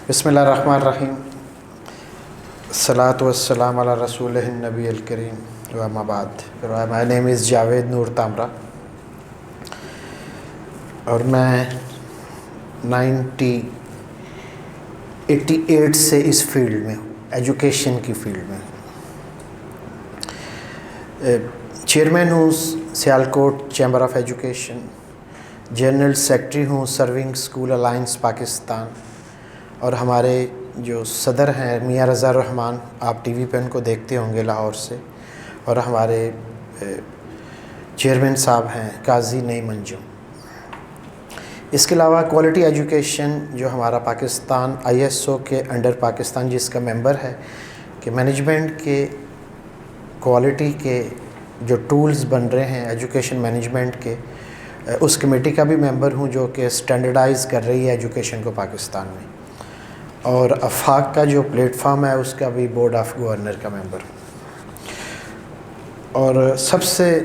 بسم اللہ الرحمن الرحیم، الصلاۃ والسلام علی رسول النبی الکریم و اما بعد۔ مائی نیم از جاوید نور تامرہ اور میں 1988 سے اس فیلڈ میں ہوں، ایجوکیشن کی فیلڈ میں چیئرمین ہوں Sialkot chamber of education, general secretary ہوں سرونگ اسکول الائنس پاکستان، اور ہمارے جو صدر ہیں میاں رضا الرحمان، آپ ٹی وی پہ ان کو دیکھتے ہوں گے لاہور سے، اور ہمارے چیئرمین صاحب ہیں قاضی نعیم انجم۔ اس کے علاوہ کوالٹی ایجوکیشن جو ہمارا پاکستان ISO کے انڈر پاکستان جس کا ممبر ہے، کہ مینجمنٹ کے کوالٹی کے جو ٹولز بن رہے ہیں ایجوکیشن مینجمنٹ کے، اس کمیٹی کا بھی ممبر ہوں جو کہ اسٹینڈرڈائز کر رہی ہے ایجوکیشن کو پاکستان میں، اور افاق کا جو پلیٹ فارم ہے اس کا بھی بورڈ آف گورنر کا ممبر ہوں۔ اور سب سے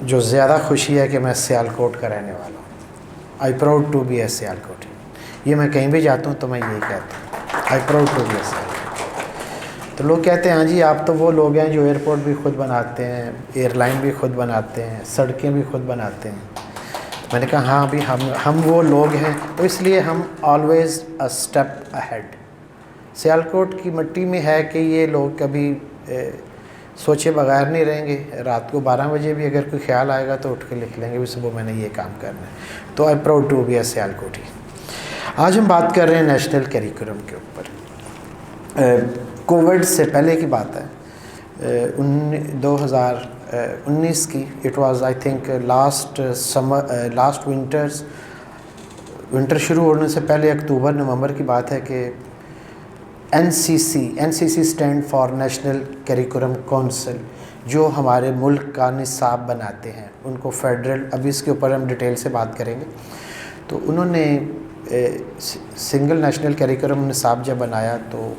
جو زیادہ خوشی ہے کہ میں سیالکوٹ کا رہنے والا ہوں۔ آئی پراؤڈ ٹو بی اے سیالکوٹ۔ یہ میں کہیں بھی جاتا ہوں تو میں یہی کہتا ہوں، آئی پراؤڈ ٹو بی اے سیالکوٹ۔ تو لوگ کہتے ہیں ہاں جی آپ تو وہ لوگ ہیں جو ایئرپورٹ بھی خود بناتے ہیں، ایئر لائن بھی خود بناتے ہیں، سڑکیں بھی خود بناتے ہیں۔ میں نے کہا ہاں بھی ہم وہ لوگ ہیں، تو اس لیے ہم always a step ahead. Sialkot کی مٹی میں ہے کہ یہ لوگ کبھی سوچے بغیر نہیں رہیں گے، رات کو 12 بجے بھی اگر کوئی خیال آئے گا تو اٹھ کے لکھ لیں گے بھی صبح میں نے یہ کام کرنا ہے۔ تو آئی پراؤڈ ٹو بی اے سیالکوٹی۔ آج ہم بات کر رہے ہیں نیشنل کریکولم کے اوپر۔ کووڈ سے پہلے کی بات ہے، 2019 کی، it was I think last winter شروع ہونے سے پہلے اکتوبر نومبر کی بات ہے کہ NCC stand for national curriculum council, جو ہمارے ملک کا نصاب بناتے ہیں، ان کو فیڈرل، ابھی اس کے اوپر ہم ڈیٹیل سے بات کریں گے، تو انہوں نے سنگل نیشنل کریکولم نصاب جب بنایا تو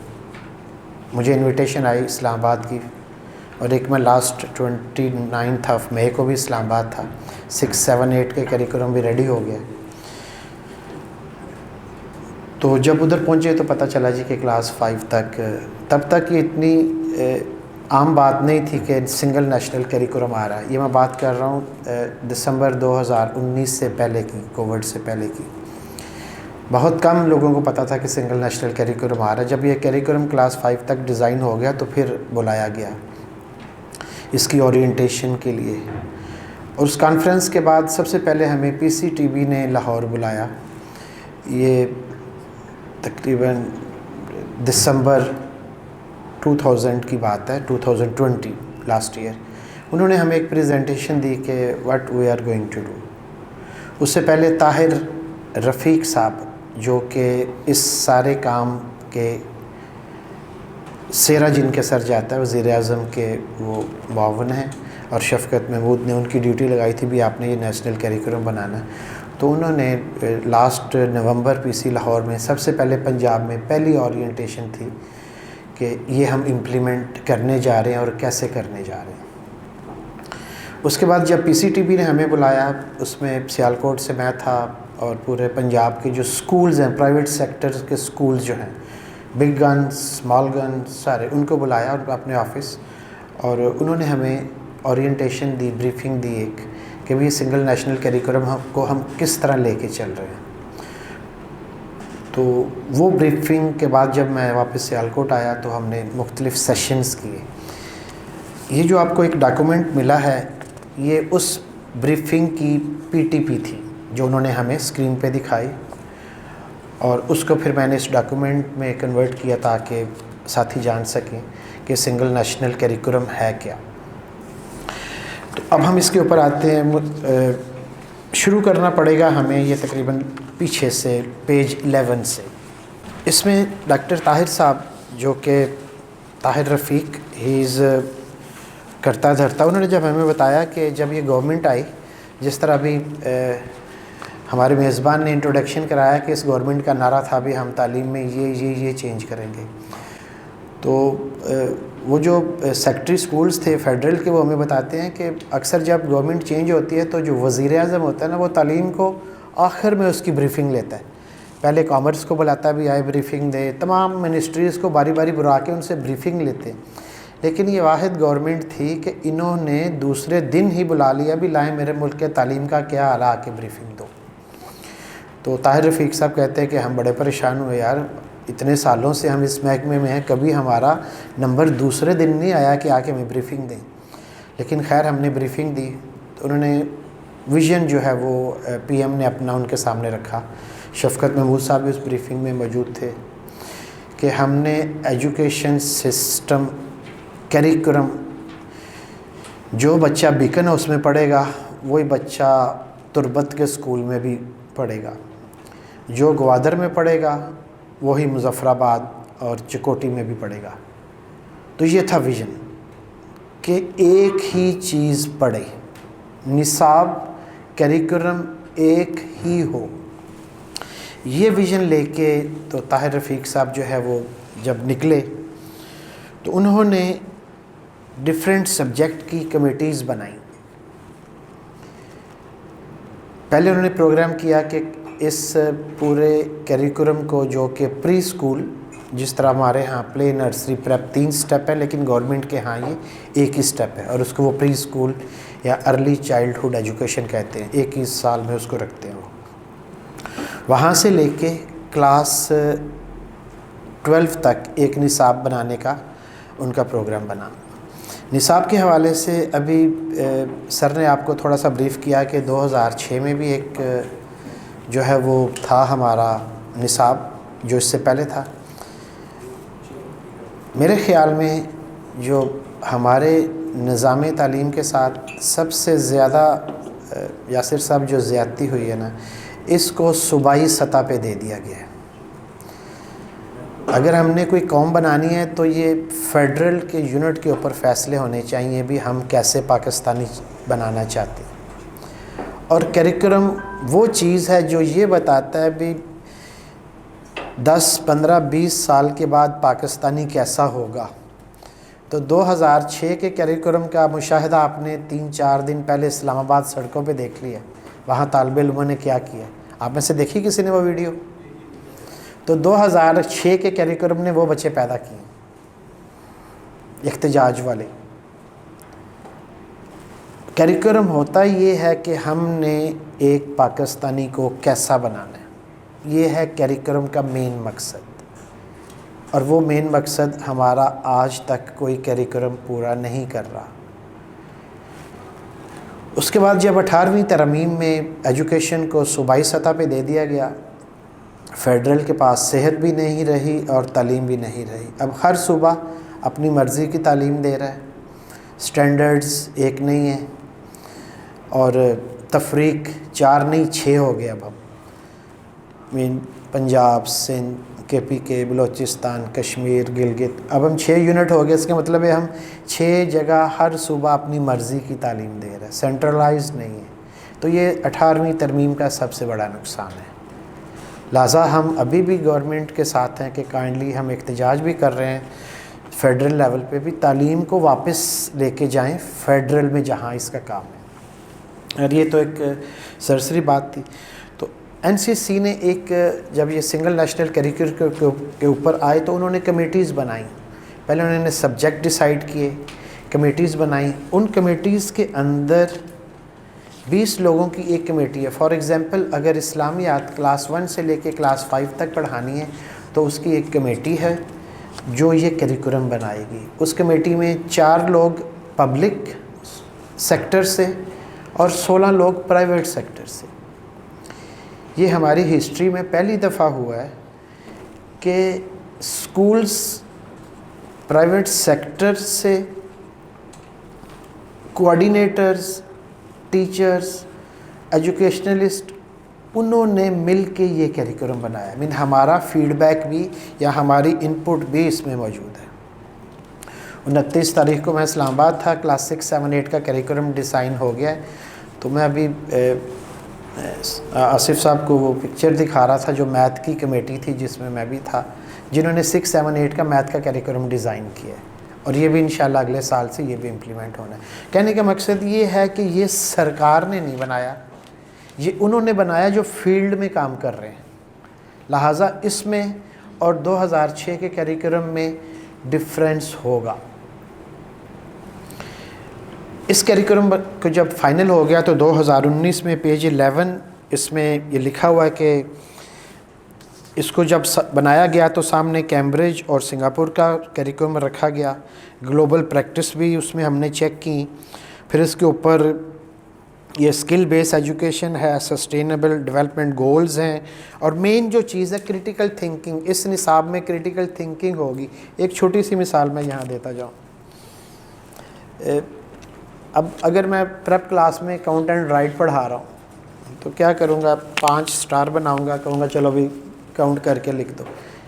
مجھے انویٹیشن آئی اسلام آباد کی، اور ایک میں لاسٹ 29 آف مئی کو بھی اسلام آباد تھا۔ 6, 7, 8 کے کریکولم بھی ریڈی ہو گیا۔ تو جب ادھر پہنچے تو پتہ چلا جی کہ کلاس 5 تک، تب تک یہ اتنی عام بات نہیں تھی کہ سنگل نیشنل کریکولم آ رہا ہے۔ یہ میں بات کر رہا ہوں دسمبر 2019 سے پہلے کی، کووڈ سے پہلے کی۔ بہت کم لوگوں کو پتہ تھا کہ سنگل نیشنل کریکولم آ رہا ہے۔ جب یہ کریکولم کلاس 5 تک ڈیزائن ہو گیا تو پھر بلایا گیا اس کی اورینٹیشن کے لیے، اور اس کانفرنس کے بعد سب سے پہلے ہمیں PCTB نے لاہور بلایا۔ یہ تقریباً دسمبر 2000 کی بات ہے، 2020 لاسٹ ایئر۔ انہوں نے ہمیں ایک پریزنٹیشن دی کہ what we are going to do. اس سے پہلے طاہر رفیق صاحب جو کہ اس سارے کام کے سیرا جن کے سر جاتا ہے، وزیر اعظم کے وہ معاون ہیں، اور شفقت محمود نے ان کی ڈیوٹی لگائی تھی بھی آپ نے یہ نیشنل کریکولم بنانا ہے۔ تو انہوں نے لاسٹ نومبر PC لاہور میں سب سے پہلے پنجاب میں پہلی اورینٹیشن تھی کہ یہ ہم امپلیمنٹ کرنے جا رہے ہیں اور کیسے کرنے جا رہے ہیں۔ اس کے بعد جب PCTB نے ہمیں بلایا، اس میں سیالکوٹ سے میں تھا، اور پورے پنجاب کے جو سکولز ہیں، پرائیویٹ سیکٹر کے سکولز جو ہیں، بگ گنز، اسمال گنز، سارے ان کو بلایا اپنے آفس، اور انہوں نے ہمیں اورینٹیشن دی، بریفنگ دی ایک، کہ بھی سنگل نیشنل کریکولم کو ہم کس طرح لے کے چل رہے ہیں۔ تو وہ بریفنگ کے بعد جب میں واپس سیالکوٹ آیا تو ہم نے مختلف سیشنز کیے۔ یہ جو آپ کو ایک ڈاکومنٹ ملا ہے، یہ اس بریفنگ کی PTP تھی جو انہوں نے ہمیں اسکرین پہ دکھائی، اور اس کو پھر میں نے اس ڈاکومنٹ میں کنورٹ کیا تاکہ ساتھی جان سکیں کہ سنگل نیشنل کریکولم ہے کیا۔ تو اب ہم اس کے اوپر آتے ہیں۔ شروع کرنا پڑے گا ہمیں یہ تقریباً پیچھے سے پیج 11 سے۔ اس میں ڈاکٹر طاہر صاحب جو کہ طاہر رفیق، ہی از کرتا دھرتا، انہوں نے جب ہمیں بتایا کہ جب یہ گورنمنٹ آئی، جس طرح بھی ہمارے میزبان نے انٹروڈکشن کرایا کہ اس گورنمنٹ کا نعرہ تھا بھی ہم تعلیم میں یہ چینج کریں گے، تو وہ جو سیکٹری سکولز تھے فیڈرل کے، وہ ہمیں بتاتے ہیں کہ اکثر جب گورنمنٹ چینج ہوتی ہے تو جو وزیر اعظم ہوتا ہے نا، وہ تعلیم کو آخر میں اس کی بریفنگ لیتا ہے پہلے کامرس کو بلاتا بھی آئے بریفنگ دے، تمام منسٹریز کو باری باری برا کے ان سے بریفنگ لیتے، لیکن یہ واحد گورنمنٹ تھی کہ انہوں نے دوسرے دن ہی بلا لیا بھی لائیں میرے ملک کے تعلیم کا کیا حال آ کے بریفنگ دو۔ تو طاہر رفیق صاحب کہتے ہیں کہ ہم بڑے پریشان ہوئے یار، اتنے سالوں سے ہم اس محکمے میں ہیں، کبھی ہمارا نمبر دوسرے دن نہیں آیا کہ آ کے ہمیں بریفنگ دیں، لیکن خیر ہم نے بریفنگ دی تو انہوں نے ویژن جو ہے وہ پی ایم نے اپنا ان کے سامنے رکھا۔ شفقت محمود صاحب بھی اس بریفنگ میں موجود تھے کہ ہم نے ایجوکیشن سسٹم کیریکولم جو بچہ بیکن ہاؤس میں پڑھے گا وہی بچہ تربت کے اسکول میں بھی پڑھے گا، جو گوادر میں پڑھے گا وہی مظفر آباد اور چکوٹی میں بھی پڑھے گا۔ تو یہ تھا ویژن کہ ایک ہی چیز پڑھے، نصاب کیریکولم ایک ہی ہو۔ یہ ویژن لے کے تو طاہر رفیق صاحب جو ہے وہ جب نکلے تو انہوں نے ڈیفرنٹ سبجیکٹ کی کمیٹیز بنائیں۔ پہلے انہوں نے پروگرام کیا کہ اس پورے کیریکولم کو جو کہ پری اسکول، جس طرح ہمارے ہاں پلے نرسری پریپ 3 سٹیپ ہے، لیکن گورنمنٹ کے ہاں یہ ایک ہی سٹیپ ہے، اور اس کو وہ پری اسکول یا ارلی چائلڈہڈ ایجوکیشن کہتے ہیں، ایک ہی سال میں اس کو رکھتے ہیں۔ وہ وہاں سے لے کے کلاس 12 تک ایک نصاب بنانے کا ان کا پروگرام بنا۔ نصاب کے حوالے سے ابھی سر نے آپ کو تھوڑا سا بریف کیا کہ 2006 میں بھی ایک جو ہے وہ تھا ہمارا نصاب جو اس سے پہلے تھا۔ میرے خیال میں جو ہمارے نظام تعلیم کے ساتھ سب سے زیادہ یاسر صاحب جو زیادتی ہوئی ہے نا، اس کو صوبائی سطح پہ دے دیا گیا ہے۔ اگر ہم نے کوئی قوم بنانی ہے تو یہ فیڈرل کے یونٹ کے اوپر فیصلے ہونے چاہیے بھی ہم کیسے پاکستانی بنانا چاہتے ہیں، اور کیریکولم وہ چیز ہے جو یہ بتاتا ہے بھی 10 15 20 سال کے بعد پاکستانی کیسا ہوگا۔ تو 2006 کے کیریکولم کا مشاہدہ آپ نے 3-4 دن پہلے اسلام آباد سڑکوں پہ دیکھ لیا، وہاں طالب علموں نے کیا کیا، آپ میں سے دیکھی کسی نے وہ ویڈیو؟ تو 2006 کے کیریکولم نے وہ بچے پیدا کیے احتجاج والے۔ کیریکولم ہوتا یہ ہے کہ ہم نے ایک پاکستانی کو کیسا بنانا ہے، یہ ہے کیریکولم کا مین مقصد، اور وہ مین مقصد ہمارا آج تک کوئی کیریکولم پورا نہیں کر رہا۔ اس کے بعد جب 18ویں ترمیم میں ایجوکیشن کو صوبائی سطح پہ دے دیا گیا، فیڈرل کے پاس صحت بھی نہیں رہی اور تعلیم بھی نہیں رہی۔ اب ہر صوبہ اپنی مرضی کی تعلیم دے رہا ہے، سٹینڈرڈز ایک نہیں ہیں، اور تفریق 4 نہیں 6 ہو گیا۔ اب ہم پنجاب، سندھ، KPK، بلوچستان، کشمیر، گلگت، اب ہم 6 یونٹ ہو گئے۔ اس کا مطلب ہے ہم 6 جگہ ہر صوبہ اپنی مرضی کی تعلیم دے رہا ہے، سینٹرلائز نہیں ہے۔ تو یہ 18ویں ترمیم کا سب سے بڑا نقصان ہے۔ لہٰذا ہم ابھی بھی گورنمنٹ کے ساتھ ہیں کہ کائنڈلی ہم احتجاج بھی کر رہے ہیں فیڈرل لیول پہ بھی، تعلیم کو واپس لے کے جائیں فیڈرل میں جہاں اس کا کام ہے۔ اور یہ تو ایک سرسری بات تھی۔ تو NCC نے ایک جب یہ سنگل نیشنل کیریکولم کے اوپر آئے تو انہوں نے کمیٹیز بنائیں۔ پہلے انہوں نے سبجیکٹ ڈیسائیڈ کیے، کمیٹیز بنائیں۔ ان کمیٹیز کے اندر 20 لوگوں کی ایک کمیٹی ہے۔ فار ایگزامپل اگر اسلامیات کلاس 1 سے لے کے کلاس 5 تک پڑھانی ہے تو اس کی ایک کمیٹی ہے جو یہ کیریکولم بنائے گی۔ اس کمیٹی میں 4 لوگ پبلک سیکٹر سے اور 16 لوگ پرائیویٹ سیکٹر سے۔ یہ ہماری ہسٹری میں پہلی دفعہ ہوا ہے کہ سکولز پرائیویٹ سیکٹر سے کوآرڈینیٹرز، ٹیچرز، ایجوکیشنلسٹ، انہوں نے مل کے یہ کیریکولم بنایا۔ ہمارا فیڈ بیک بھی یا ہماری انپٹ بھی اس میں موجود ہے۔ 29 تاریخ کو میں اسلام آباد تھا، کلاس 6 7 8 کا کیریکولم ڈیزائن ہو گیا ہے۔ تو میں ابھی آصف صاحب کو وہ پکچر دکھا رہا تھا جو میتھ کی کمیٹی تھی جس میں بھی تھا، جنہوں نے 6 7 8 کا میتھ کا کیریکولم ڈیزائن کیا ہے، اور یہ بھی انشاءاللہ اگلے سال سے یہ بھی امپلیمنٹ ہونا ہے۔ کہنے کا مقصد یہ ہے کہ یہ سرکار نے نہیں بنایا، یہ انہوں نے بنایا جو فیلڈ میں کام کر رہے ہیں۔ لہٰذا اس میں اور 2006 کے کریکولم میں ڈفرینس ہوگا۔ اس کریکولم کو جب فائنل ہو گیا تو 2019 میں پیج 11 اس میں یہ لکھا ہوا ہے کہ اس کو جب بنایا گیا تو سامنے کیمبرج اور سنگاپور کا کریکولم رکھا گیا، گلوبل پریکٹس بھی اس میں ہم نے چیک کی، پھر اس کے اوپر یہ اسکل بیس ایجوکیشن ہے، سسٹینیبل ڈیولپمنٹ گولز ہیں، اور مین جو چیز ہے کریٹیکل تھنکنگ۔ اس نصاب میں کریٹیکل تھنکنگ ہوگی۔ ایک چھوٹی سی مثال میں یہاں دیتا جاؤں۔ اب اگر میں پریپ کلاس میں کاؤنٹ اینڈ رائٹ پڑھا رہا ہوں تو کیا کروں گا، 5 سٹار بناؤں گا، کہوں گا چلو بھی کاؤنٹ کر کے لکھ دو۔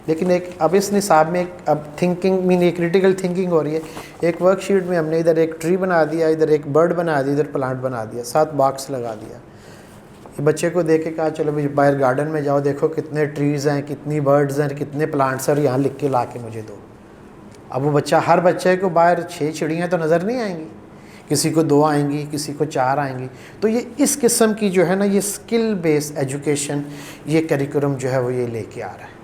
لیکن اب اس نصاب میں اب تھنکنگ مین یہ کریٹیکل تھنکنگ ہو رہی ہے۔ ایک ورک شیٹ میں ہم نے ادھر ایک ٹری بنا دیا، ادھر ایک برڈ بنا دیا، ادھر پلانٹ بنا دیا، 7 باکس لگا دیا۔ یہ بچے کو دیکھ کے کہا چلو بھی باہر گارڈن میں جاؤ، دیکھو کتنے ٹریز ہیں، کتنی برڈز ہیں، کتنے پلانٹس ہیں، اور یہاں لکھ کے لا کے مجھے دو۔ اب وہ بچہ، ہر بچے کو باہر 6 چڑیاں تو نظر نہیں آئیں گی، کسی کو 2 آئیں گی، کسی کو 4 آئیں گی۔ تو یہ اس قسم کی جو ہے نا، یہ اسکل بیس ایجوکیشن، یہ کریکولم جو ہے وہ یہ لے کے آ رہا ہے۔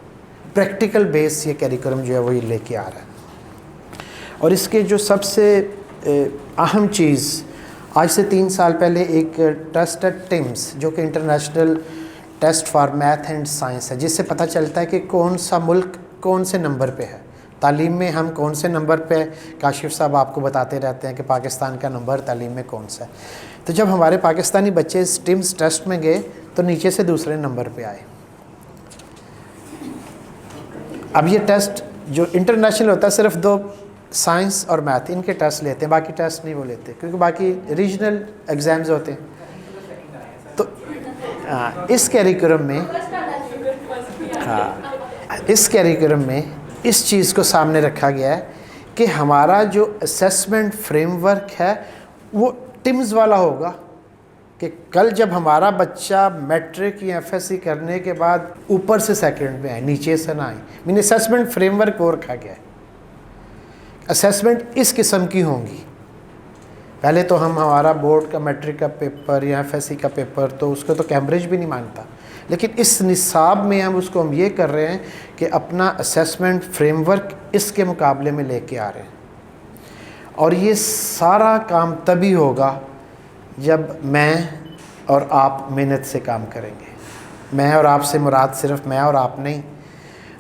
پریکٹیکل بیس یہ کریکولم جو ہے وہ یہ لے کے آ رہا ہے۔ اور اس کے جو سب سے اہم چیز، آج سے 3 سال پہلے ایک ٹیسٹ ہے ٹمس، جو کہ international test for math and science ہے، جس سے پتہ چلتا ہے کہ کون سا ملک کون سے نمبر پہ ہے۔ تعلیم میں ہم کون سے نمبر پہ، کاشف صاحب آپ کو بتاتے رہتے ہیں کہ پاکستان کا نمبر تعلیم میں کون سا ہے۔ تو جب ہمارے پاکستانی بچے اس ٹمس ٹیسٹ میں گئے تو نیچے سے دوسرے نمبر پہ آئے۔ اب یہ ٹیسٹ جو انٹرنیشنل ہوتا ہے صرف 2 سائنس اور میتھ، ان کے ٹیسٹ لیتے ہیں، باقی ٹیسٹ نہیں وہ لیتے، کیونکہ باقی ریجنل ایگزامز ہوتے ہیں۔ تو اس کیریکولم میں اس چیز کو سامنے رکھا گیا ہے کہ ہمارا جو اسیسمنٹ فریم ورک ہے وہ ٹمز والا ہوگا، کہ کل جب ہمارا بچہ میٹرک یا ایف ایس سی کرنے کے بعد اوپر سے سیکنڈ میں آئے، نیچے سے نہ آئے، مین اسیسمنٹ فریم ورک وہ رکھا گیا ہے۔ اسیسمنٹ اس قسم کی ہوں گی۔ پہلے تو ہمارا بورڈ کا میٹرک کا پیپر یا ایف ایس سی کا پیپر تو اس کو تو کیمبرج بھی نہیں مانتا، لیکن اس نصاب میں ہم اس کو یہ کر رہے ہیں کہ اپنا اسیسمنٹ فریم ورک اس کے مقابلے میں لے کے آ رہے ہیں۔ اور یہ سارا کام تبھی ہوگا جب میں اور آپ محنت سے کام کریں گے۔ میں اور آپ سے مراد صرف میں اور آپ نہیں،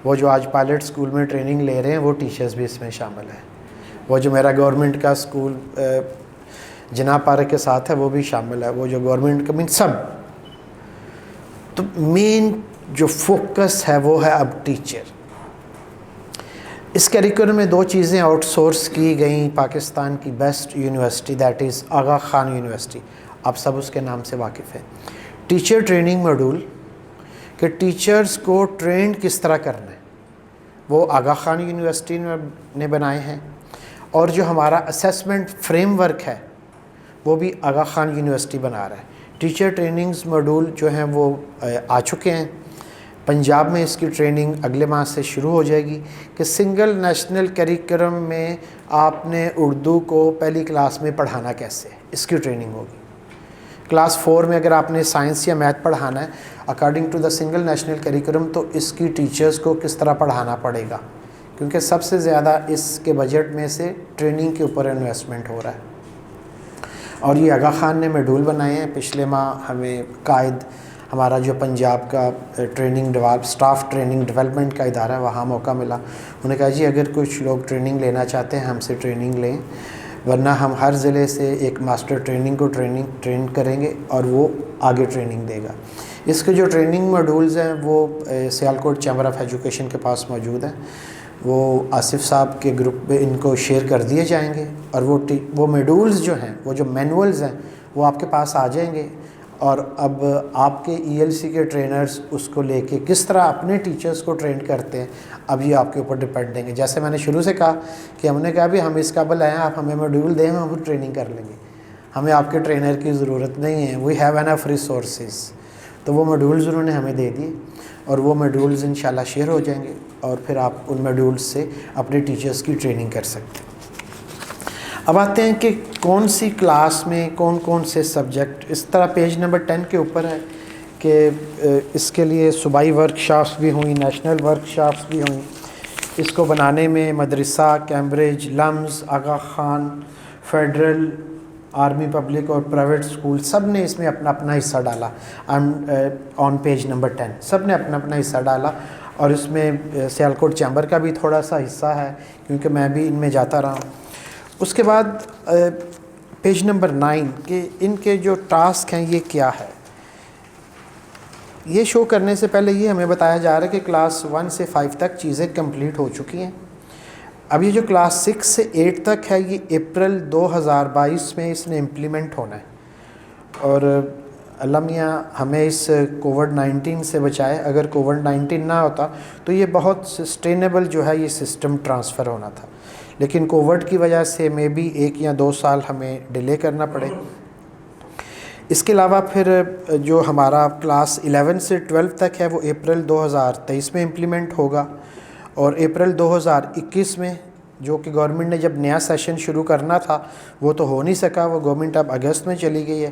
وہ جو آج پائلٹ سکول میں ٹریننگ لے رہے ہیں وہ ٹیچرز بھی اس میں شامل ہیں، وہ جو میرا گورنمنٹ کا سکول جناح پارک کے ساتھ ہے وہ بھی شامل ہے، وہ جو گورنمنٹ کا مین سب۔ تو مین جو فوکس ہے وہ ہے اب ٹیچر۔ اس کریکولم میں 2 چیزیں آؤٹ سورس کی گئیں پاکستان کی best university, that is Aga Khan university, آپ سب اس کے نام سے واقف ہیں۔ ٹیچر ٹریننگ ماڈیول، کہ ٹیچرز کو ٹرینڈ کس طرح کرنا ہے، وہ آغا خان یونیورسٹی نے بنائے ہیں۔ اور جو ہمارا اسیسمنٹ فریم ورک ہے وہ بھی آغا خان یونیورسٹی بنا رہا ہے۔ ٹیچر ٹریننگز ماڈیول جو ہیں وہ آ چکے ہیں۔ پنجاب میں اس کی ٹریننگ اگلے ماہ سے شروع ہو جائے گی، کہ سنگل نیشنل کریکولم میں آپ نے اردو کو پہلی کلاس میں پڑھانا کیسے ہے، اس کی ٹریننگ ہوگی۔ کلاس 4 میں اگر آپ نے سائنس یا میتھ پڑھانا ہے according to the single national curriculum, تو اس کی ٹیچرز کو کس طرح پڑھانا پڑے گا، کیونکہ سب سے زیادہ اس کے بجٹ میں سے ٹریننگ کے اوپر انویسٹمنٹ ہو رہا ہے۔ اور یہ آغا خان نے میڈول بنائے ہیں۔ پچھلے ماہ ہمیں قائد ہمارا جو پنجاب کا اسٹاف ٹریننگ ڈیولپمنٹ کا ادارہ ہے وہاں موقع ملا، انہوں نے کہا جی اگر کچھ لوگ ٹریننگ لینا چاہتے ہیں ہم سے ٹریننگ لیں، ورنہ ہم ہر ضلع سے ایک ماسٹر ٹریننگ کو ٹرین کریں گے اور وہ آگے ٹریننگ دے گا۔ اس کے جو ٹریننگ ماڈیولز ہیں وہ سیالکوٹ چیمبر آف ایجوکیشن کے پاس موجود ہیں، وہ آصف صاحب کے گروپ میں ان کو شیئر کر دیے جائیں گے، اور وہ میڈولز جو ہیں، وہ جو مینولز ہیں وہ آپ کے پاس آ جائیں گے۔ اور اب آپ کے ای ایل سی کے ٹرینرز اس کو لے کے کس طرح اپنے ٹیچرز کو ٹرین کرتے ہیں، اب یہ آپ کے اوپر ڈپینڈ دیں گے۔ جیسے میں نے شروع سے کہا کہ ہم نے کہا بھی ہم اس قابل آئے ہیں، آپ ہمیں میڈول دیں، ہم ٹریننگ کر لیں گے، ہمیں آپ کے ٹرینر کی ضرورت نہیں ہے، وی ہیو انف ریسورسز۔ تو وہ میڈولز انہوں نے ہمیں دے دیے، اور وہ میڈولز انشاءاللہ شیئر ہو جائیں گے، اور پھر آپ ان میڈولز سے اپنے ٹیچرز کی ٹریننگ کر سکتے ہیں۔ اب آتے ہیں کہ کون سی کلاس میں کون کون سے سبجیکٹ، اس طرح پیج نمبر 10 کے اوپر ہے کہ اس کے لیے صوبائی ورکشاپس بھی ہوئیں، نیشنل ورکشاپس بھی ہوئیں. اس کو بنانے میں مدرسہ، کیمبرج، لمز، آغا خان، فیڈرل، آرمی پبلک اور پرائیویٹ اسکول سب نے اس میں اپنا اپنا حصہ ڈالا. آن پیج نمبر 10 سب نے اپنا اپنا حصہ ڈالا. اور اس میں سیالکوٹ چیمبر کا بھی تھوڑا سا حصہ ہے کیونکہ میں بھی ان میں جاتا رہا ہوں. اس کے بعد پیج نمبر 9 کہ ان کے جو ٹاسک ہیں یہ کیا ہے. یہ شو کرنے سے پہلے یہ ہمیں بتایا جا رہا ہے کہ کلاس 1 سے 5 تک چیزیں کمپلیٹ ہو چکی ہیں. اب یہ جو کلاس 6 سے 8 تک ہے یہ اپریل 2022 میں اس نے امپلیمنٹ ہونا ہے. اور اللہ میاں ہمیں اس کووڈ-19 سے بچائے. اگر کووڈ-19 نہ ہوتا تو یہ بہت سسٹینیبل جو ہے یہ سسٹم ٹرانسفر ہونا تھا، لیکن کووڈ کی وجہ سے مے بی 1 یا 2 سال ہمیں ڈیلے کرنا پڑے. اس کے علاوہ پھر جو ہمارا کلاس 11 سے 12 تک ہے وہ اپریل 2023 میں امپلیمنٹ ہوگا. اور اپریل 2021 میں جو کہ گورنمنٹ نے جب نیا سیشن شروع کرنا تھا وہ تو ہو نہیں سکا، وہ گورنمنٹ اب اگست میں چلی گئی ہے.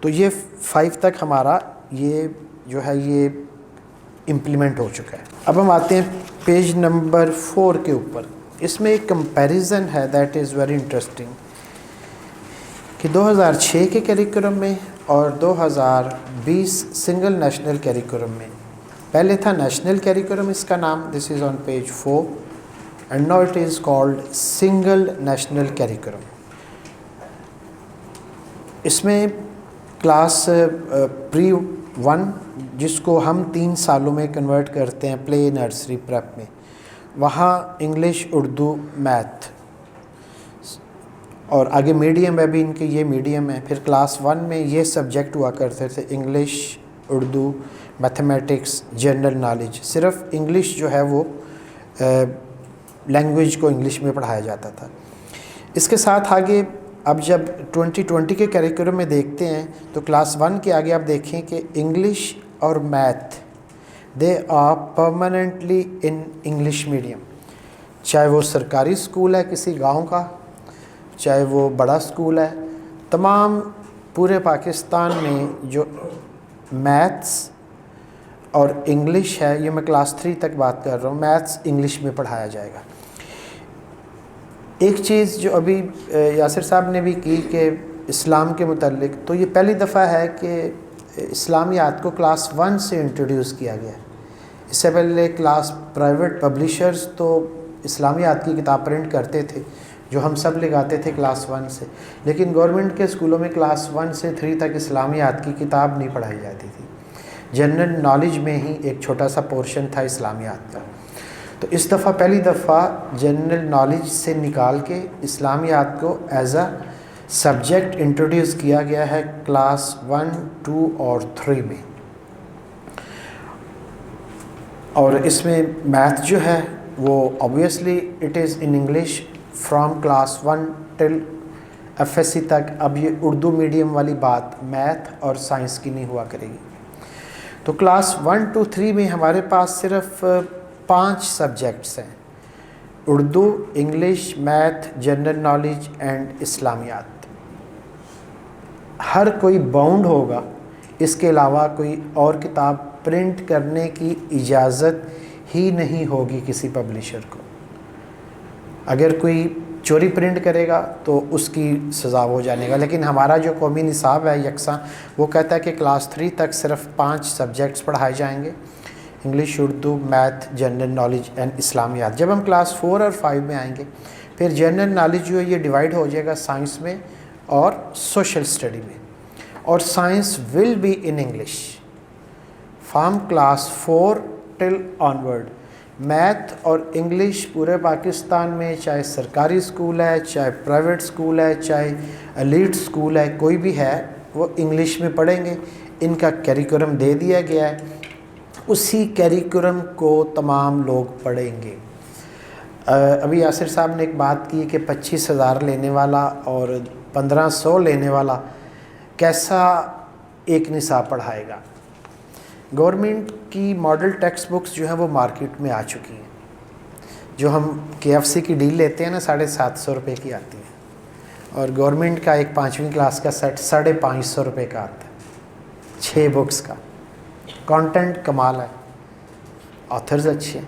تو یہ 5 تک ہمارا یہ جو ہے یہ امپلیمنٹ ہو چکا ہے. اب ہم آتے ہیں پیج نمبر 4 کے اوپر. اس میں ایک کمپیریزن ہے دیٹ از ویری انٹرسٹنگ کہ 2006 کے کیریکولم میں اور 2020 سنگل نیشنل کیریکولم میں. پہلے تھا نیشنل کیریکولم اس کا نام، this is on page 4 and now it is called single national curriculum. اس میں کلاس پری 1 جس کو ہم 3 سالوں میں کنورٹ کرتے ہیں پلے نرسری پریپ میں، وہاں انگلش، اردو، میتھ اور آگے میڈیم ہے بھی ان کے یہ میڈیم ہے. پھر کلاس 1 میں یہ سبجیکٹ ہوا کرتے تھے English, Urdu, mathematics, general knowledge. صرف انگلش جو ہے وہ لینگویج کو انگلش میں پڑھایا جاتا تھا. اس کے ساتھ آگے اب جب 2020 کے کیریکولم میں دیکھتے ہیں تو کلاس 1 کے آگے آپ دیکھیں کہ انگلش اور math they are permanently in English medium. چاہے وہ سرکاری اسکول ہے کسی گاؤں کا، چاہے وہ بڑا اسکول ہے، تمام پورے پاکستان میں جو میتھس اور انگلش ہے، یہ میں کلاس 3 تک بات کر رہا ہوں، میتھس انگلش میں پڑھایا جائے گا. ایک چیز جو ابھی یاسر صاحب نے بھی کی کہ اسلام کے متعلق، تو یہ پہلی دفعہ ہے کہ اسلامیات کو کلاس 1 سے انٹروڈیوس کیا گیا ہے. اس سے پہلے کلاس پرائیویٹ پبلیشرز تو اسلامیات کی کتاب پرنٹ کرتے تھے جو ہم سب لگاتے تھے کلاس 1 سے، لیکن گورنمنٹ کے اسکولوں میں کلاس 1 سے 3 تک اسلامیات کی کتاب نہیں پڑھائی جاتی تھی. جنرل نالج میں ہی ایک چھوٹا سا پورشن تھا اسلامیات کا. تو اس دفعہ پہلی دفعہ جنرل نالج سے نکال کے اسلامیات کو ایز اے سبجیکٹ انٹروڈیوس کیا گیا ہے کلاس 1، 2 اور 3 میں. اور اس میں میتھ جو ہے وہ obviously it is in English from class 1 till FSC تک. اب یہ اردو میڈیم والی بات میتھ اور سائنس کی نہیں ہوا کرے گی. تو کلاس 1 to 3 میں ہمارے پاس صرف 5 سبجیکٹس ہیں: Urdu, English, math, general knowledge and اسلامیات. ہر کوئی باؤنڈ ہوگا، اس کے علاوہ کوئی اور کتاب پرنٹ کرنے کی اجازت ہی نہیں ہوگی کسی پبلیشر کو. اگر کوئی چوری پرنٹ کرے گا تو اس کی سزا ہو جانے گا. لیکن ہمارا جو قومی نصاب ہے یکساں، وہ کہتا ہے کہ کلاس 3 تک صرف 5 سبجیکٹس پڑھائے جائیں گے: English, Urdu, math, general knowledge and اسلامیات. جب ہم کلاس 4 اور 5 میں آئیں گے پھر جنرل نالج جو ہے یہ ڈیوائڈ ہو جائے گا سائنس میں اور سوشل اسٹڈی میں. اور science will be in English from class 4 till onward. Math اور انگلش پورے پاکستان میں چاہے سرکاری اسکول ہے، چاہے پرائیویٹ اسکول ہے، چاہے ایلیٹ اسکول ہے، کوئی بھی ہے، وہ انگلش میں پڑھیں گے. ان کا کیریکولم دے دیا گیا ہے، اسی کیریکولم کو تمام لوگ پڑھیں گے. ابھی یاسر صاحب نے ایک بات کی کہ 25,000 لینے والا اور 1,500 لینے والا کیسا ایک نصاب پڑھائے گا. گورنمنٹ کی ماڈل ٹیکسٹ بکس جو ہیں وہ مارکیٹ میں آ چکی ہیں. جو ہم KFC کی ڈیل لیتے ہیں نا 750 روپے کی آتی ہے، اور گورنمنٹ کا ایک 5ویں کلاس کا سیٹ 550 روپے کا آتا ہے 6 بکس کا. کانٹینٹ کمال ہے، آتھرز اچھے ہیں۔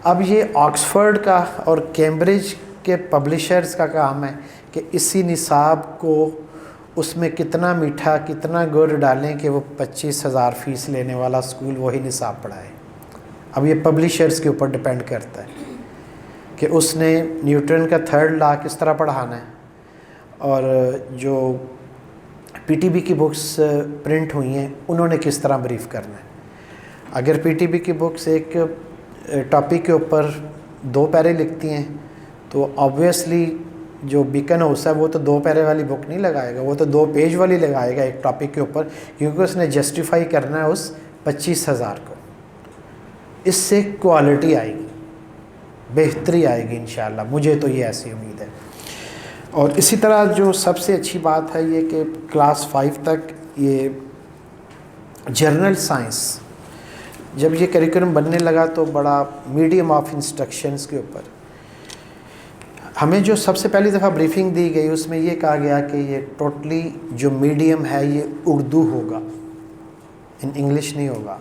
اب یہ آکسفورڈ کا اور کیمبرج کے پبلشرز کا کام ہے کہ اسی نصاب کو اس میں کتنا میٹھا کتنا گڑ ڈالیں کہ وہ 25,000 فیس لینے والا اسکول وہی نصاب پڑھائے۔ اب یہ پبلشرز کے اوپر ڈپینڈ کرتا ہے کہ اس نے نیوٹن کا تھرڈ لا کس طرح پڑھانا ہے، اور جو پی ٹی بی کی بکس پرنٹ ہوئی ہیں انہوں نے کس طرح بریف کرنا ہے۔ اگر پی ٹی بی کی بکس ایک ٹاپک کے اوپر 2 پیرے لکھتی ہیں تو آبویسلی جو بیکن ہاؤس ہے وہ تو 2 پیرے والی بک نہیں لگائے گا، وہ تو 2 پیج والی لگائے گا ایک ٹاپک کے اوپر، کیونکہ اس نے جسٹیفائی کرنا ہے اس 25,000 کو۔ اس سے کوالٹی آئے گی، بہتری آئے گی انشاءاللہ، مجھے تو یہ ایسی امید ہے۔ اور اسی طرح جو سب سے اچھی بات ہے یہ کہ کلاس 5 تک یہ جرنل سائنس جب یہ کریکولم بننے لگا تو بڑا میڈیم آف انسٹرکشنز کے اوپر ہمیں جو سب سے پہلی دفعہ بریفنگ دی گئی اس میں یہ کہا گیا کہ یہ ٹوٹلی جو میڈیم ہے یہ اردو ہوگا، انگلش نہیں ہوگا۔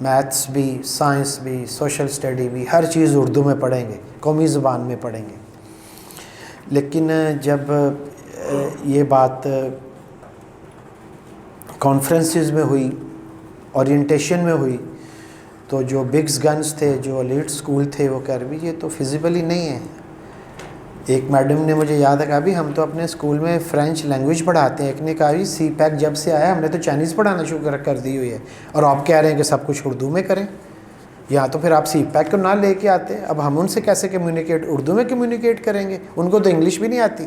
میتھس بھی، سائنس بھی، سوشل اسٹڈی بھی، ہر چیز اردو میں پڑھیں گے، قومی زبان میں پڑھیں گے۔ لیکن جب یہ بات کانفرنسز میں ہوئی، اورینٹیشن میں ہوئی، تو جو بگز گنز تھے، جو لیڈ سکول تھے، وہ کہہ رہے بھی یہ تو فیزیبل ہی نہیں ہے۔ ایک میڈم نے مجھے یاد ہے کہا بھی ہم تو اپنے اسکول میں فرینچ لینگویج پڑھاتے ہیں، ایک نے کہا بھی سی پیک جب سے آیا ہم نے تو چائنیز پڑھانا شروع کر دی ہوئی ہے، اور آپ کہہ رہے ہیں کہ سب کچھ اردو میں کریں، یا تو پھر آپ سی پیک کو نہ لے کے آتے، اب ہم ان سے کیسے اردو میں کمیونیکیٹ کریں گے، ان کو تو انگلش بھی نہیں آتی۔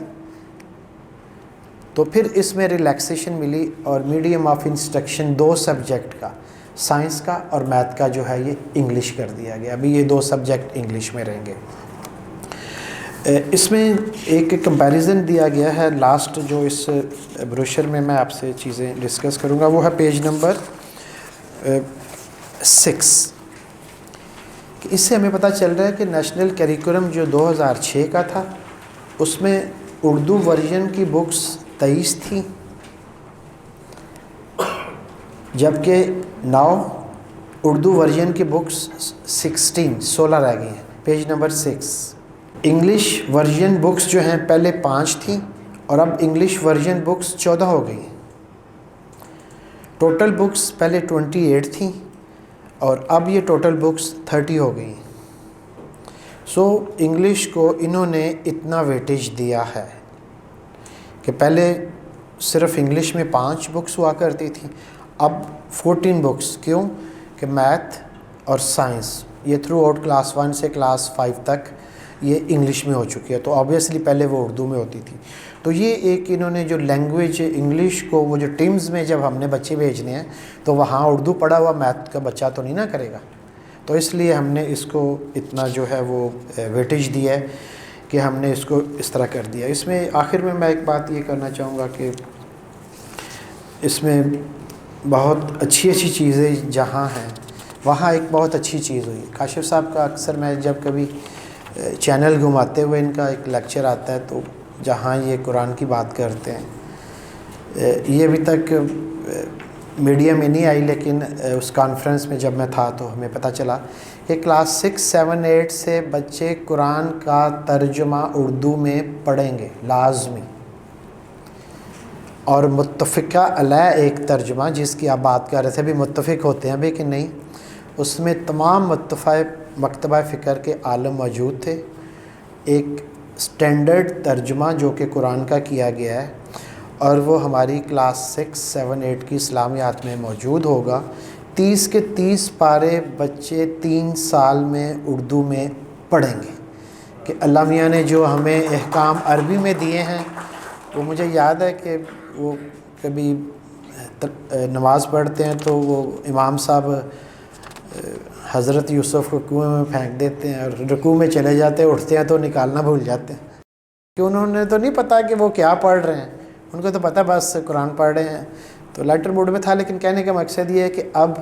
تو پھر اس میں ریلیکسیشن ملی اور میڈیم آف انسٹرکشن 2 سبجیکٹ کا، سائنس کا اور میتھ کا جو ہے یہ انگلش کر دیا گیا، ابھی یہ 2 سبجیکٹ انگلش میں رہیں گے۔ اس میں ایک کمپیریزن دیا گیا ہے، لاسٹ جو اس بروشر میں آپ سے چیزیں ڈسکس کروں گا وہ ہے پیج نمبر 6۔ اس سے ہمیں پتہ چل رہا ہے کہ نیشنل کریکولم جو 2006 کا تھا اس میں اردو ورژن کی بکس 23 تھیں، جبکہ ناؤ اردو ورژن کی بکس 16 رہ گئی ہیں۔ Page number 6، English version books جو ہیں پہلے 5 تھیں اور اب انگلش ورژن بکس 14 ہو گئی ہیں۔ ٹوٹل بکس پہلے 28 تھیں اور اب یہ ٹوٹل بکس 30 ہو گئی ہیں۔ سو انگلش کو انہوں نے اتنا ویٹیج دیا ہے کہ پہلے صرف انگلش میں 5 بکس ہوا کرتی تھیں، اب 14 بکس۔ کیوں کہ میتھ اور سائنس یہ تھرو آؤٹ کلاس 1 سے کلاس 5 تک یہ انگلش میں ہو چکی ہے، تو آبویسلی پہلے وہ اردو میں ہوتی تھی۔ تو یہ ایک انہوں نے جو لینگویج انگلش کو وہ جو ٹیمز میں جب ہم نے بچے بھیجنے ہیں تو وہاں اردو پڑھا ہوا میتھ کا بچہ تو نہیں نہ کرے گا، تو اس لیے ہم نے اس کو اتنا جو ہے وہ ویٹیج دی ہے کہ ہم نے اس کو اس طرح کر دیا۔ اس میں آخر میں ایک بات یہ کرنا چاہوں گا کہ اس میں بہت اچھی چیزیں جہاں ہیں وہاں ایک بہت اچھی چیز ہوئی۔ کاشف صاحب کا اکثر میں جب کبھی چینل گھماتے ہوئے ان کا ایک لیکچر آتا ہے تو جہاں یہ قرآن کی بات کرتے ہیں، یہ ابھی تک میڈیا میں نہیں آئی، لیکن اس کانفرنس میں جب میں تھا تو ہمیں پتہ چلا کہ کلاس 6، 7، 8 سے بچے قرآن کا ترجمہ اردو میں پڑھیں گے لازمی، اور متفقہ علیہ ایک ترجمہ جس کی آپ بات کر رہے تھے بھی متفق ہوتے ہیں بھی کہ نہیں، اس میں تمام مکتبہ فکر کے عالم موجود تھے، ایک سٹینڈرڈ ترجمہ جو کہ قرآن کا کیا گیا ہے، اور وہ ہماری کلاس 6، 7، 8 کی اسلامیات میں موجود ہوگا۔ 30 کے 30 پارے بچے 3 سال میں اردو میں پڑھیں گے کہ اللہ میاں نے جو ہمیں احکام عربی میں دیے ہیں، وہ مجھے یاد ہے کہ وہ کبھی نماز پڑھتے ہیں تو وہ امام صاحب حضرت یوسف کو کنویں میں پھینک دیتے ہیں اور رکوع میں چلے جاتے ہیں، اٹھتے ہیں تو نکالنا بھول جاتے ہیں، کہ انہوں نے تو نہیں پتہ کہ وہ کیا پڑھ رہے ہیں، ان کو تو پتہ بس قرآن پڑھ رہے ہیں، تو لیٹر بورڈ میں تھا۔ لیکن کہنے کا مقصد یہ ہے کہ اب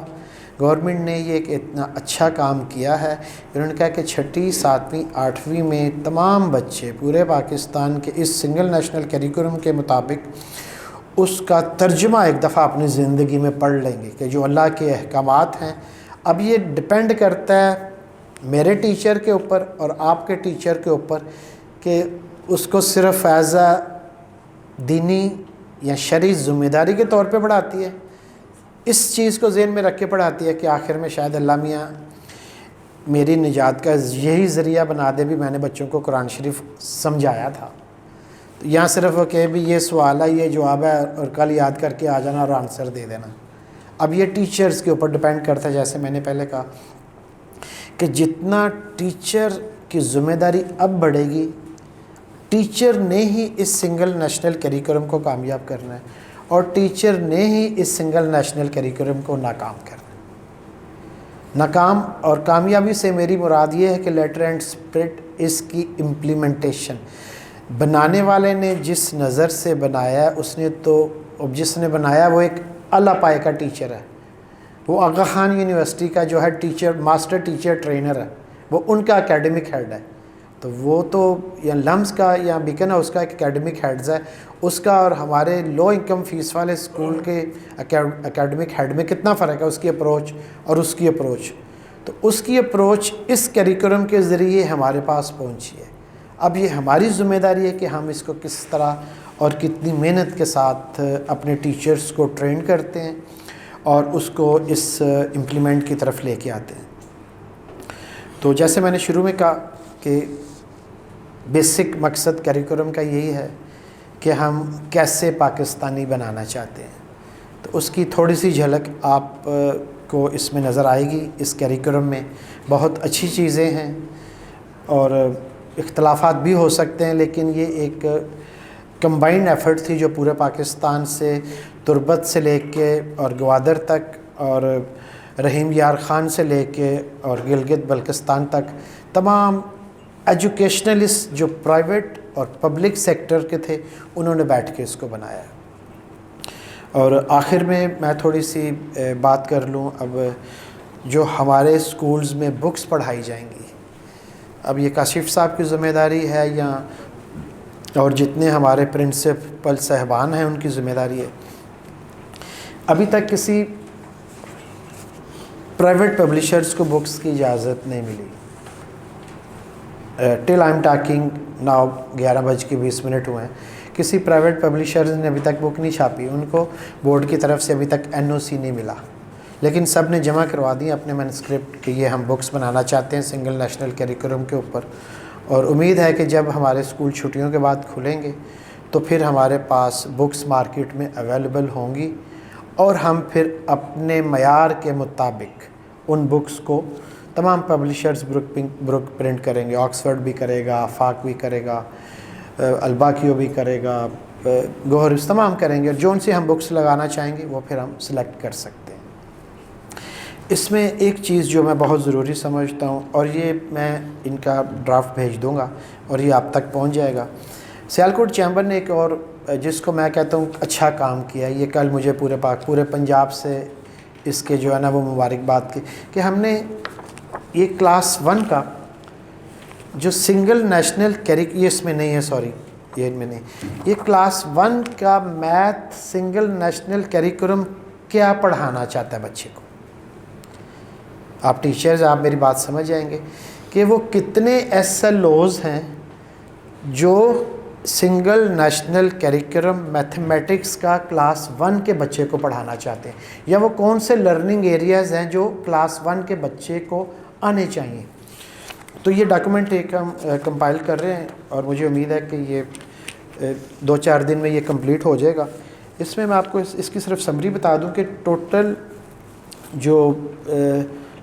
گورنمنٹ نے یہ ایک اتنا اچھا کام کیا ہے، انہوں نے کہا کہ 6، 7، 8ویں میں تمام بچے پورے پاکستان کے اس سنگل نیشنل کریکولم کے مطابق اس کا ترجمہ ایک دفعہ اپنی زندگی میں پڑھ لیں گے کہ جو اللہ کے احکامات ہیں. اب یہ ڈپینڈ کرتا ہے میرے ٹیچر کے اوپر اور آپ کے ٹیچر کے اوپر کہ اس کو صرف ایز اے دینی یا شرعی ذمہ داری کے طور پہ پڑھاتی ہے, اس چیز کو ذہن میں رکھ کے پڑھاتی ہے کہ آخر میں شاید اللہ میاں میری نجات کا یہی ذریعہ بنا دے. بھی میں نے بچوں کو قرآن شریف سمجھایا تھا, یہاں صرف وہ کہ بھی یہ سوال ہے, یہ جواب ہے اور کل یاد کر کے آ جانا اور آنسر دے دینا. اب یہ ٹیچرز کے اوپر ڈپینڈ کرتا ہے, جیسے میں نے پہلے کہا کہ جتنا ٹیچر کی ذمہ داری اب بڑھے گی, ٹیچر نے ہی اس سنگل نیشنل کریکولم کو کامیاب کرنا ہے اور ٹیچر نے ہی اس سنگل نیشنل کریکولم کو ناکام کرنا ہے. ناکام اور کامیابی سے میری مراد یہ ہے کہ لیٹر اینڈ اسپرٹ اس کی امپلیمنٹیشن, بنانے والے نے جس نظر سے بنایا ہے اس نے تو, جس نے بنایا وہ ایک اعلیٰ پائے کا ٹیچر ہے, وہ آغا خان یونیورسٹی کا جو ہے ٹیچر ماسٹر ٹیچر ٹرینر ہے, وہ ان کا اکیڈمک ہیڈ ہے. تو وہ تو یا لمز کا یا بیکن ہاؤس کا ایک اکیڈمک ہیڈز ہے, اس کا اور ہمارے لو انکم فیس والے اسکول کے اکیڈمک ہیڈ میں کتنا فرق ہے, اس کی اپروچ اور اس کی اپروچ. تو اس کی اپروچ اس کریکولم کے ذریعے ہمارے پاس پہنچی ہے. اب یہ ہماری ذمہ داری ہے کہ ہم اس کو کس طرح اور کتنی محنت کے ساتھ اپنے ٹیچرز کو ٹرین کرتے ہیں اور اس کو اس امپلیمنٹ کی طرف لے کے آتے ہیں. تو جیسے میں نے شروع میں کہا کہ بیسک مقصد کریکولم کا یہی ہے کہ ہم کیسے پاکستانی بنانا چاہتے ہیں. تو اس کی تھوڑی سی جھلک آپ کو اس میں نظر آئے گی. اس کریکولم میں بہت اچھی چیزیں ہیں اور اختلافات بھی ہو سکتے ہیں, لیکن یہ ایک کمبائنڈ ایفرٹ تھی جو پورے پاکستان سے تربت سے لے کے اور گوادر تک اور رحیم یار خان سے لے کے اور گلگت بلتستان تک تمام ایجوکیشنلسٹ جو پرائیویٹ اور پبلک سیکٹر کے تھے انہوں نے بیٹھ کے اس کو بنایا. اور آخر میں تھوڑی سی بات کر لوں اب جو ہمارے سکولز میں بکس پڑھائی جائیں گی, اب یہ کاشف صاحب کی ذمہ داری ہے یا اور جتنے ہمارے پرنسپل صاحبان ہیں ان کی ذمہ داری ہے. ابھی تک کسی پرائیویٹ پبلشرز کو بکس کی اجازت نہیں ملی. ٹل آئی ایم ٹاکنگ ناؤ 11:20 ہوئے ہیں, کسی پرائیویٹ پبلشرز نے ابھی تک بک نہیں چھاپی, ان کو بورڈ کی طرف سے ابھی تک NOC نہیں ملا, لیکن سب نے جمع کروا دی اپنے مینوسکرپٹ کہ یہ ہم بکس بنانا چاہتے ہیں سنگل نیشنل کریکولم کے اوپر. اور امید ہے کہ جب ہمارے اسکول چھٹیوں کے بعد کھلیں گے تو پھر ہمارے پاس بکس مارکیٹ میں اویلیبل ہوں گی اور ہم پھر اپنے معیار کے مطابق ان بکس کو تمام پبلشرز بروک پرنٹ کریں گے. آکسفورڈ بھی کرے گا, آفاق بھی کرے گا, الباقیو بھی کرے گا, گوہر تمام کریں گے, اور جون سی ہم بکس لگانا چاہیں گے وہ پھر ہم سلیکٹ کر سکتے ہیں. اس میں ایک چیز جو میں بہت ضروری سمجھتا ہوں, اور یہ میں ان کا ڈرافٹ بھیج دوں گا اور یہ آپ تک پہنچ جائے گا. سیالکوٹ چیمبر نے ایک اور جس کو میں کہتا ہوں اچھا کام کیا, یہ کل مجھے پورے پنجاب سے اس کے جو ہے نا وہ مبارکباد کی کہ ہم نے یہ کلاس 1 کا جو سنگل نیشنل یہ اس میں نہیں ہے, سوری یہ ان میں نہیں, یہ کلاس 1 کا میتھ سنگل نیشنل کریکولم کیا پڑھانا چاہتا ہے بچے کو. آپ ٹیچرز آپ میری بات سمجھ جائیں گے کہ وہ کتنے SLOs ہیں جو سنگل نیشنل کریکولم میتھمیٹکس کا کلاس 1 کے بچے کو پڑھانا چاہتے ہیں, یا وہ کون سے لرننگ ایریاز ہیں جو کلاس 1 کے بچے کو آنے چاہیے. تو یہ ڈاکومنٹ ایک ہم کمپائل کر رہے ہیں اور مجھے امید ہے کہ یہ 2-4 دن میں یہ کمپلیٹ ہو جائے گا. اس میں آپ کو اس کی صرف سمری بتا دوں کہ ٹوٹل جو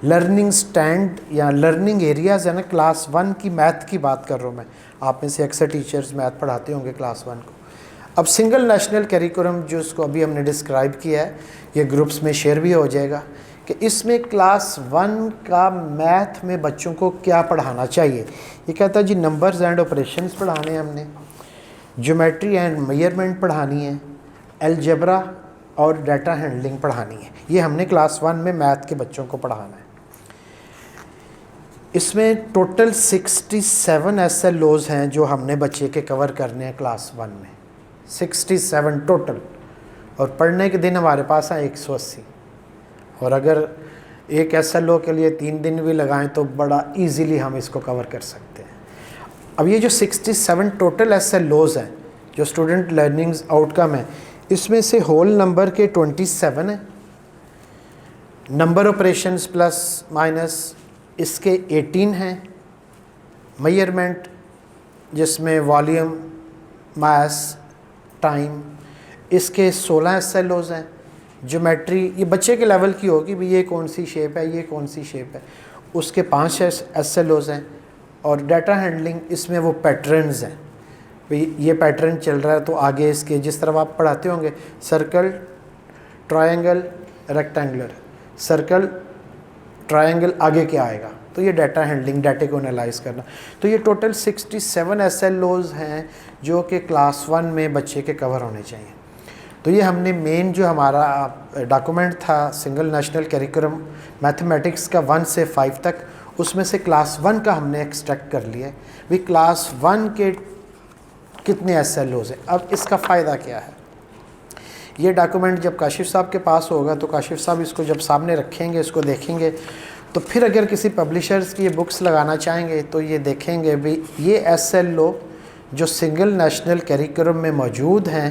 لرننگ سٹینڈ یا لرننگ ایریاز ہے نا کلاس 1 کی میتھ کی بات کر رہا ہوں میں, آپ میں سے اکثر ٹیچرز میتھ پڑھاتے ہوں گے کلاس 1 کو. اب سنگل نیشنل کریکولم جو اس کو ابھی ہم نے ڈسکرائب کیا ہے یہ گروپس میں شیئر بھی ہو جائے گا کہ اس میں کلاس 1 کا میتھ میں بچوں کو کیا پڑھانا چاہیے. یہ کہتا ہے جی نمبرز اینڈ آپریشنز پڑھانے ہیں ہم نے, جیومیٹری اینڈ میئرمنٹ پڑھانی ہے, الجبرا اور ڈیٹا ہینڈلنگ پڑھانی ہے. یہ ہم نے کلاس 1 میں میتھ کے بچوں کو پڑھانا ہے. اس میں ٹوٹل 67 SLOs ہیں جو ہم نے بچے کے کور کرنے ہیں کلاس 1 میں, 67 ٹوٹل. اور پڑھنے کے دن ہمارے پاس ہیں 180، اور اگر ایک SLO کے لیے 3 دن بھی لگائیں تو بڑا ایزیلی ہم اس کو کور کر سکتے ہیں۔ اب یہ جو 67 ٹوٹل SLOs ہیں جو اسٹوڈنٹ لرننگز آؤٹ کم ہیں، اس میں سے ہول نمبر کے 27 ہیں، نمبر آپریشنز پلس مائنس اس کے 18 ہیں، میئرمنٹ جس میں والیوم، ماس، ٹائم، اس کے 16 SLOs ہیں، جیومیٹری یہ بچے کے لیول کی ہوگی بھی یہ کون سی شیپ ہے، یہ کون سی شیپ ہے، اس کے 5 SLOs ہیں، اور ڈیٹا ہینڈلنگ اس میں وہ پیٹرنز ہیں بھئی یہ پیٹرن چل رہا ہے تو آگے اس کے جس طرح آپ پڑھاتے ہوں گے circle, triangle, rectangular, circle, triangle, آگے کیا آئے گا، تو یہ ڈیٹا ہینڈلنگ، ڈیٹے کو انالائز کرنا۔ تو یہ ٹوٹل 67 SLOs ہیں جو کہ کلاس 1 میں بچے کے کور ہونے چاہیے۔ تو یہ ہم نے مین جو ہمارا ڈاکومنٹ تھا سنگل نیشنل کریکولم میتھمیٹکس کا 1 سے 5 تک، اس میں سے کلاس 1 کا ہم نے ایکسٹریکٹ کر لیا ہے بھی کلاس 1 کے کتنے SLOs ہیں۔ اب اس کا فائدہ کیا ہے؟ یہ ڈاکومنٹ جب کاشف صاحب کے پاس ہوگا تو کاشف صاحب اس کو جب سامنے رکھیں گے، اس کو دیکھیں گے، تو پھر اگر کسی پبلشرز کی یہ بکس لگانا چاہیں گے تو یہ دیکھیں گے بھی یہ SLO جو سنگل نیشنل کریکولم میں موجود ہیں،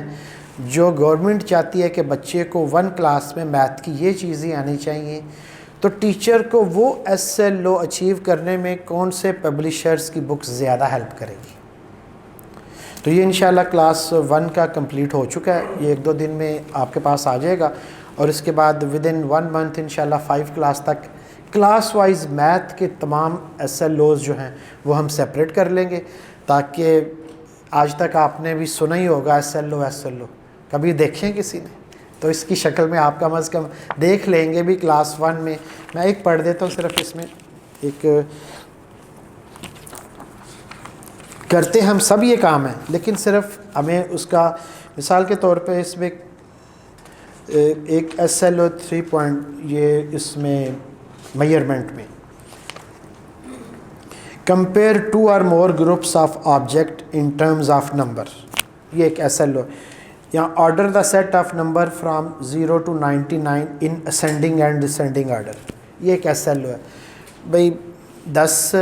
جو گورنمنٹ چاہتی ہے کہ بچے کو 1 کلاس میں میتھ کی یہ چیزیں آنی چاہیے، تو ٹیچر کو وہ SLO اچیو کرنے میں کون سے پبلشرز کی بکس زیادہ ہیلپ کرے گی۔ تو یہ انشاءاللہ کلاس 1 کا کمپلیٹ ہو چکا ہے، یہ 1-2 دن میں آپ کے پاس آ جائے گا، اور اس کے بعد ودن 1 منتھ انشاءاللہ 5 کلاس تک کلاس وائز میتھ کے تمام SLOs جو ہیں وہ ہم سیپریٹ کر لیں گے، تاکہ آج تک آپ نے بھی سنا ہی ہوگا SLO کبھی دیکھیں کسی نے، تو اس کی شکل میں آپ کم از کم دیکھ لیں گے بھی کلاس 1 میں۔ میں ایک پڑھ دیتا ہوں صرف، اس میں ایک کرتے ہم سب یہ کام ہے لیکن صرف ہمیں اس کا مثال کے طور پہ اس میں ایک SLO 3 یہ اس میں میئرمنٹ میں کمپیئر 2 اور more groups of object in terms of number, یہ ایک SLO، یا order the set of number from 0 to 99 in ascending and descending order, یہ ایک SLO ہے بھئی 10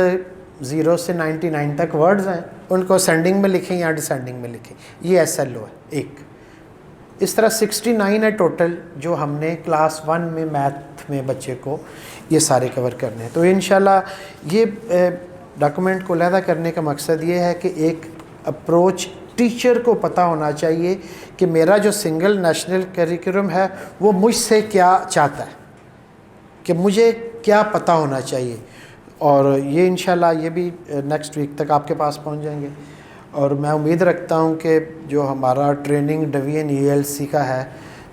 0 سے 99 تک ورڈز ہیں، ان کو اسینڈنگ میں لکھیں یا ڈسینڈنگ میں لکھیں، یہ SLO ہے ایک۔ اس طرح 69 ہے ٹوٹل جو ہم نے کلاس 1 میں میتھ میں بچے کو یہ سارے کور کرنے ہیں۔ تو انشاءاللہ یہ ڈاکومنٹ کو علیحدہ کرنے کا مقصد یہ ہے کہ ایک اپروچ ٹیچر کو پتہ ہونا چاہیے کہ میرا جو سنگل نیشنل کریکولم ہے وہ مجھ سے کیا چاہتا ہے، کہ مجھے کیا پتہ ہونا چاہیے، اور یہ انشاءاللہ یہ بھی نیکسٹ ویک تک آپ کے پاس پہنچ جائیں گے۔ اور میں امید رکھتا ہوں کہ جو ہمارا ٹریننگ ڈویژن ELC کا ہے،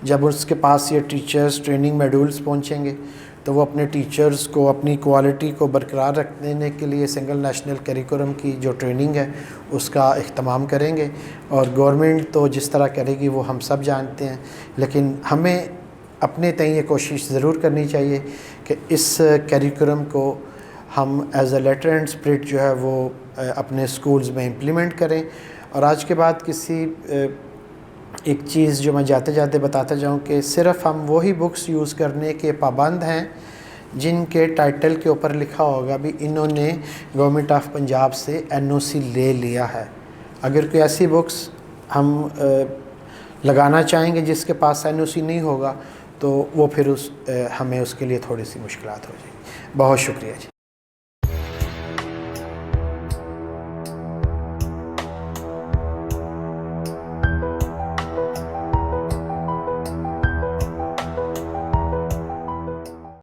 جب اس کے پاس یہ ٹیچرز ٹریننگ میڈولز پہنچیں گے تو وہ اپنے ٹیچرز کو اپنی کوالٹی کو برقرار رکھنے کے لیے سنگل نیشنل کریکولم کی جو ٹریننگ ہے اس کا اہتمام کریں گے، اور گورنمنٹ تو جس طرح کرے گی وہ ہم سب جانتے ہیں، لیکن ہمیں اپنے تئیں یہ کوشش ضرور کرنی چاہیے کہ اس کریکولم کو ہم as a letter and spirit جو ہے وہ اپنے سکولز میں امپلیمنٹ کریں۔ اور آج کے بعد کسی ایک چیز جو میں جاتے جاتے بتاتا جاؤں کہ صرف ہم وہی بکس یوز کرنے کے پابند ہیں جن کے ٹائٹل کے اوپر لکھا ہوگا بھی انہوں نے گورنمنٹ آف پنجاب سے NOC لے لیا ہے۔ اگر کوئی ایسی بکس ہم لگانا چاہیں گے جس کے پاس NOC نہیں ہوگا تو وہ پھر ہمیں اس کے لیے تھوڑی سی مشکلات ہو جائیں گی۔ بہت شکریہ جی۔